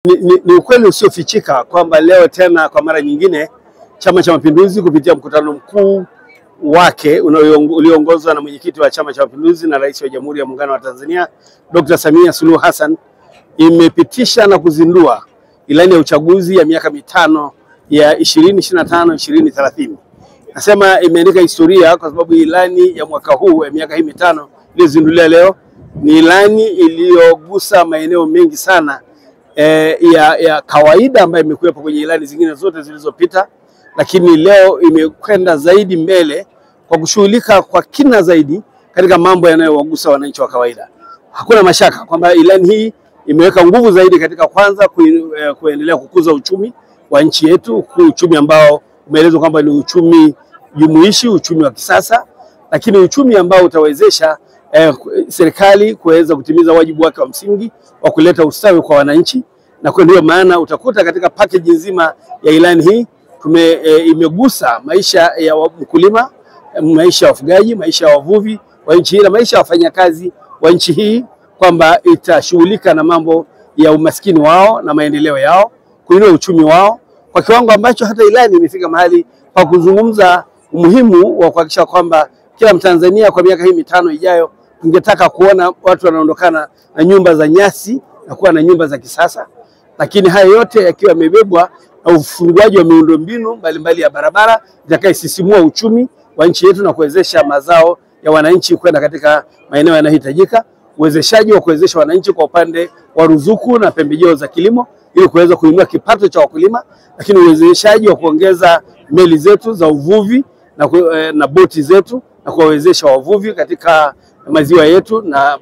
Ni ukweli usiofichika kwamba leo tena kwa mara nyingine Chama cha Mapinduzi kupitia mkutano mkuu wake ulioongozwa na mwenyekiti wa Chama cha Mapinduzi na Rais wa Jamhuri ya Muungano wa Tanzania Dr. Samia Suluhu Hassan imepitisha na kuzindua ilani ya uchaguzi ya miaka mitano ya 2025-2030. Nasema imeandika historia kwa sababu ilani ya mwaka huu ya miaka hii mitano iliyozinduliwa leo ni ilani iliyogusa maeneo mengi sana ya kawaida ambayo imekuwepo kwenye ilani zingine zote zilizopita, lakini leo imekwenda zaidi mbele kwa kushughulika kwa kina zaidi katika mambo yanayowagusa wananchi wa kawaida. Hakuna mashaka kwamba ilani hii imeweka nguvu zaidi katika kwanza kuendelea kukuza uchumi wa nchi yetu, uchumi ambao umeelezwa kwamba ni uchumi jumuishi, uchumi wa kisasa, lakini uchumi ambao utawezesha serikali kuweza kutimiza wajibu wake wa msingi wa kuleta ustawi kwa wananchi. Na kwa ndio maana utakuta katika package nzima ya ilani hii imegusa maisha ya mkulima, maisha ya wafugaji, maisha ya wavuvi wa nchi hii na maisha ya wafanyakazi wa nchi hii, kwamba itashughulika na mambo ya umaskini wao na maendeleo yao, kuinua uchumi wao kwa kiwango ambacho hata ilani imefika mahali pa kuzungumza umuhimu wa kuhakikisha kwamba kila Mtanzania kwa miaka hii mitano ijayo tungetaka kuona watu wanaondokana na nyumba za nyasi na kuwa na nyumba za kisasa. Lakini haya yote yakiwa yamebebwa na ufunguaji wa miundombinu mbalimbali ya barabara itakayosisimua uchumi wa nchi yetu na kuwezesha mazao ya wananchi kwenda katika maeneo yanayohitajika, uwezeshaji wa kuwezesha wananchi kwa upande wa ruzuku na pembejeo za kilimo ili kuweza kuinua kipato cha wakulima, lakini uwezeshaji wa kuongeza meli zetu za uvuvi na boti zetu na kuwawezesha wavuvi katika maziwa yetu na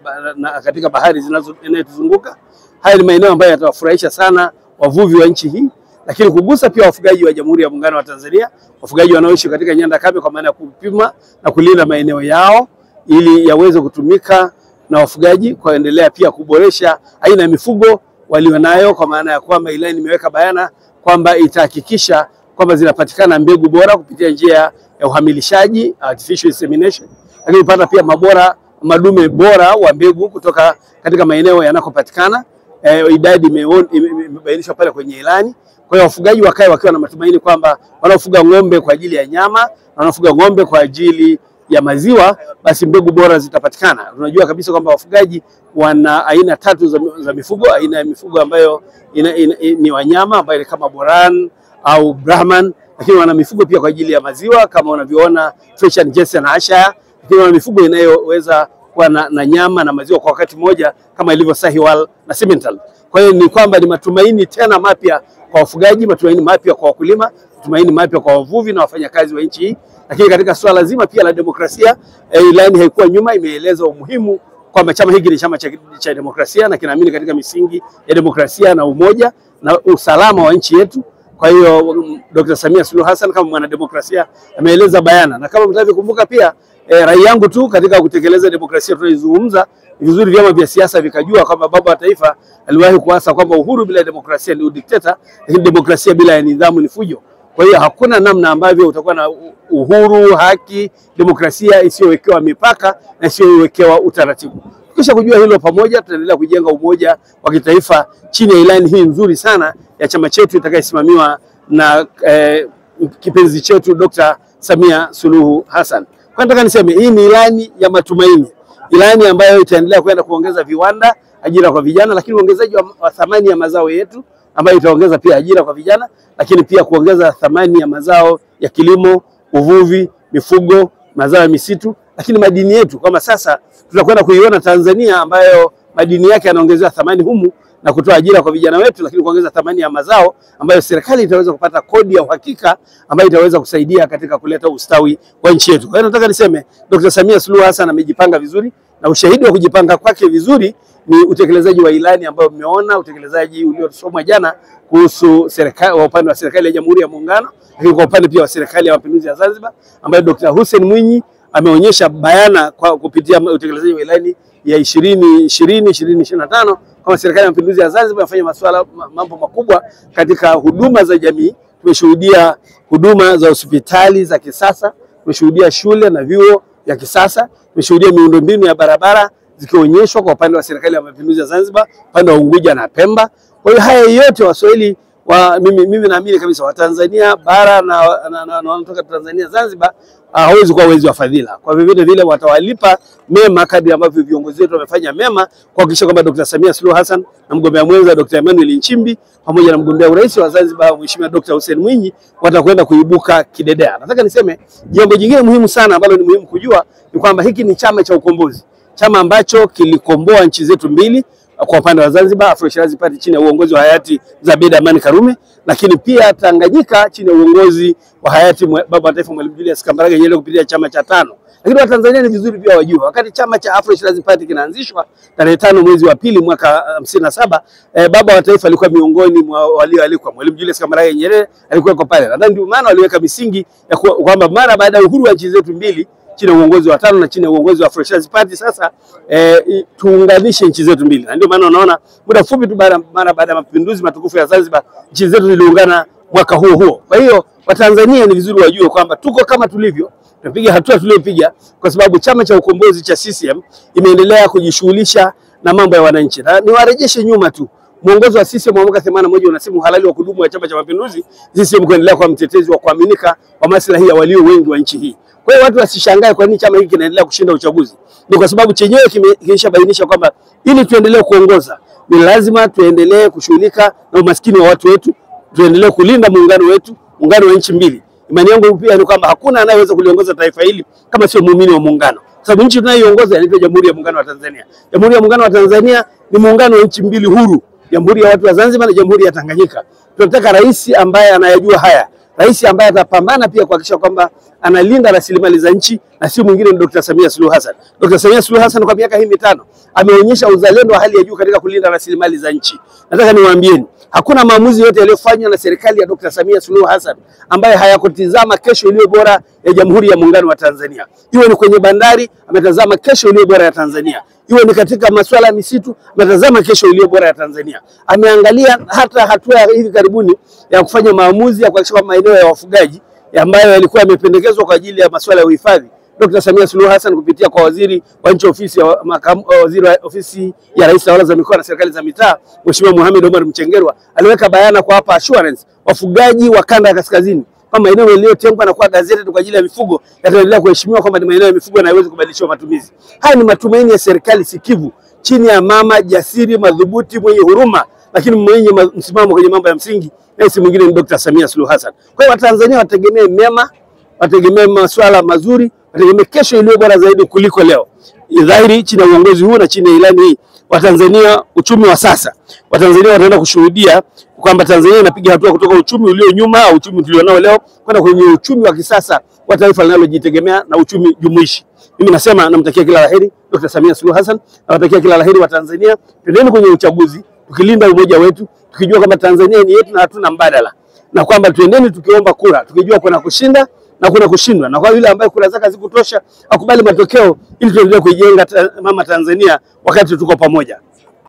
katika bahari zinazotuzunguka. Haya ni maeneo ambayo yatawafurahisha sana wavuvi wa nchi hii, lakini kugusa pia wafugaji wa Jamhuri ya Muungano wa Tanzania, wafugaji wanaoishi katika nyanda kame, kwa maana ya kupima na kulinda maeneo yao ili yaweze kutumika na wafugaji, kuendelea pia kuboresha aina ya mifugo walionayo, kwa maana ya kwamba ilani imeweka bayana kwamba itahakikisha kwamba zinapatikana mbegu bora kupitia njia ya uhamilishaji, artificial insemination, lakini pata pia madume bora wa mbegu kutoka katika maeneo yanakopatikana. Idadi imebainishwa pale kwenye ilani. Kwa hiyo wafugaji wakae wakiwa na matumaini kwamba wanaofuga ng'ombe kwa ajili ya nyama na wanaofuga ng'ombe kwa ajili ya maziwa, basi mbegu bora zitapatikana. Tunajua kabisa kwamba wafugaji wana aina tatu za mifugo. Aina ya mifugo ambayo ni wanyama ambayo ni kama Boran au Brahman, lakini wana mifugo pia kwa ajili ya maziwa kama unavyoona Friesian, Jersey na Ayrshire, lakini wana mifugo inayoweza kuwa na nyama na maziwa kwa wakati mmoja kama ilivyo Sahiwal na Simmental. Kwa hiyo ni kwamba ni matumaini tena mapya kwa wafugaji, matumaini mapya kwa wakulima, matumaini mapya kwa wavuvi na wafanyakazi wa nchi hii. Lakini katika swala zima pia la demokrasia, ilani haikuwa nyuma, imeeleza umuhimu kwamba chama hiki ni chama cha demokrasia na kinaamini katika misingi ya demokrasia na umoja na usalama wa nchi yetu. Kwa hiyo Dr. Samia Suluhu Hassan kama mwanademokrasia ameeleza bayana, na kama mtavyokumbuka pia rai yangu tu katika kutekeleza demokrasia tunayozungumza, ni vizuri vyama vya siasa vikajua kwamba baba wa taifa aliwahi kuasa kwamba uhuru bila demokrasia ni udikteta, lakini demokrasia bila ya nidhamu ni fujo. Kwa hiyo hakuna namna ambavyo utakuwa na uhuru, haki, demokrasia isiyowekewa mipaka na isiyowekewa utaratibu. Kisha kujua hilo pamoja, tutaendelea kujenga umoja wa kitaifa chini ya ilani hii nzuri sana ya chama chetu itakayosimamiwa na kipenzi chetu Dr. Samia Suluhu Hassan. Kwa nataka niseme hii ni ilani ya matumaini, ilani ambayo itaendelea kwenda kuongeza viwanda, ajira kwa vijana, lakini uongezaji wa thamani ya mazao yetu ambayo itaongeza pia ajira kwa vijana, lakini pia kuongeza thamani ya mazao ya kilimo, uvuvi, mifugo, mazao ya misitu, lakini madini yetu. Kama sasa tutakwenda kuiona Tanzania ambayo madini yake yanaongezewa thamani humu na kutoa ajira kwa vijana wetu, lakini kuongeza thamani ya mazao ambayo serikali itaweza kupata kodi ya uhakika ambayo itaweza kusaidia katika kuleta ustawi wa nchi yetu. Kwa hiyo nataka niseme Dr. Samia Suluhu Hassan amejipanga vizuri, na ushahidi wa kujipanga kwake vizuri ni utekelezaji wa ilani ambayo mmeona, utekelezaji uliosomwa jana kuhusu serikali, wa upande wa serikali ya Jamhuri ya Muungano, lakini kwa upande pia wa serikali ya Mapinduzi ya Zanzibar ambayo Dr. Hussein Mwinyi ameonyesha bayana kwa kupitia utekelezaji wa ilani ya 2020-2025 kama serikali ya Mapinduzi ya Zanzibar inafanya mambo makubwa katika huduma za jamii. Tumeshuhudia huduma za hospitali za kisasa, tumeshuhudia shule na vyuo vya kisasa, tumeshuhudia miundombinu ya barabara zikionyeshwa kwa upande wa serikali ya mapinduzi ya Zanzibar, upande wa Unguja na Pemba. Kwa hiyo haya yote Waswahili mimi naamini kabisa Watanzania bara na wanatoka Tanzania Zanzibar hawezi kuwa wezi wa fadhila. Kwa vile vile watawalipa mema kadri ambavyo viongozi wetu wamefanya mema kuhakikisha kwamba Dr. Samia Suluhu Hassan na mgombea mwenza Dr. Emmanuel Nchimbi pamoja na mgombea urais wa Zanzibar Mheshimiwa Dr. Hussein Mwinyi watakwenda kuibuka kidedea. Nataka niseme jambo jingine muhimu sana ambalo ni muhimu kujua ni kwamba hiki ni chama cha ukombozi. Chama ambacho kilikomboa nchi zetu mbili kwa upande wa Zanzibar, Afro Shirazi Party chini ya uongozi wa hayati Abeid Amani Karume, lakini pia Tanganyika chini ya uongozi wa hayati baba taifa Mwalimu Julius Kambarage Nyerere kupitia chama cha 5. Lakini Watanzania ni vizuri pia wajue wakati chama cha Afro Shirazi Party kinaanzishwa tarehe 5 mwezi wa pili mwaka 57, baba wa taifa alikuwa miongoni mwa walioalikwa. Mwalimu Julius Kambarage Nyerere alikuwa kwa pale. Nadhani ndio maana waliweka misingi ya kwamba mara baada ya uhuru wa nchi zetu mbili chini ya uongozi wa 5 na chini ya uongozi wa Afro Shirazi Party sasa tuunganishe nchi zetu mbili. Na ndio maana unaona muda mfupi tu mara baada ya mapinduzi matukufu ya Zanzibar nchi zetu ziliungana mwaka huo. Kwa hiyo Watanzania ni vizuri wajue kwamba tuko kama tulivyo, tunapiga hatua tuliyopiga kwa sababu chama cha ukombozi cha CCM imeendelea kujishughulisha na mambo ya wananchi. Na niwarejeshe nyuma tu. Mwongozo wa CCM wa mwaka 81 unasema uhalali wa kudumu wa Chama cha Mapinduzi CCM kuendelea kwa mtetezi wa kuaminika wa maslahi ya walio wengi wa nchi hii. Kwa hiyo watu wasishangae kwa nini chama hiki kinaendelea kushinda uchaguzi. Ni kwa sababu chenyewe kimeshabainisha kwamba ili tuendelee kuongoza ni lazima tuendelee kushughulika na umaskini wa watu wetu, tuendelee kulinda muungano wetu, muungano wa nchi mbili. Imani yangu pia ni kwamba hakuna anayeweza kuliongoza taifa hili kama sio muumini wa muungano. Kwa sababu nchi tunayoiongoza inaitwa Jamhuri ya Muungano wa Tanzania. Jamhuri ya Muungano wa Tanzania ni muungano wa nchi mbili huru, Jamhuri ya watu wa Zanzibar na Jamhuri ya Tanganyika. Tunataka rais ambaye anayajua haya, rais ambaye atapambana pia kuhakikisha kwamba analinda rasilimali za nchi, na si mwingine ni Dr. Samia Suluhu Hassan. Dr. Samia Suluhu Hassan kwa miaka hii 5 ameonyesha uzalendo wa hali ya juu katika kulinda rasilimali za nchi. Nataka niwaambieni, hakuna maamuzi yote yaliyofanywa na serikali ya Dr. Samia Suluhu Hassan ambaye hayakutizama kesho iliyo bora ya Jamhuri ya Muungano wa Tanzania. Iwe ni kwenye bandari, ametazama kesho iliyo bora ya Tanzania. Iwe ni katika masuala ya misitu, ametazama kesho iliyo bora ya Tanzania. Ameangalia hata hatua ya hivi karibuni ya kufanya maamuzi ya kuhakikisha kwamba maeneo ya wafugaji ambayo yalikuwa yamependekezwa kwa ajili ya masuala ya uhifadhi, Dr. Samia Suluhu Hassan kupitia kwa waziri wa nchi ofisi ya waziri wa ofisi ya rais tawala za mikoa na serikali za mitaa Mheshimiwa Mohamed Omar Mchengerwa aliweka bayana kwa hapa assurance wafugaji wa kanda ya kaskazini kama maeneo yaliyotengwa na kwa gazeti kwa ajili ya mifugo yataendelea kuheshimiwa kwamba ni maeneo ya mifugo na haiwezi kubadilishwa matumizi. Haya ni matumaini ya serikali sikivu chini ya mama jasiri, madhubuti, mwenye huruma, lakini mwenye msimamo kwenye mambo ya msingi, na si mwingine ni Dr. Samia Suluhu Hassan. Kwa hiyo Watanzania wategemee mema, wategemee masuala mazuri, wategemee kesho iliyo bora zaidi kuliko leo. Dhahiri chini ya uongozi huu na chini ya ilani hii Watanzania, uchumi wa sasa, Watanzania wataenda kushuhudia kwamba Tanzania inapiga hatua kutoka uchumi ulio nyuma au uchumi tulionao leo kwenda kwenye uchumi wa kisasa wa taifa linalojitegemea na uchumi jumuishi. Mimi nasema namtakia kila laheri Dr. Samia Suluhu Hassan, nawatakia kila laheri wa Tanzania. Twendeni kwenye uchaguzi tukilinda umoja wetu, tukijua kwamba Tanzania ni yetu na hatuna mbadala, na kwamba twendeni tukiomba kura tukijua kuna kushinda na kuna kushindwa, na kwa yule ambaye kura zake zikutosha akubali matokeo ili tuendelee kuijenga mama Tanzania wakati tuko pamoja.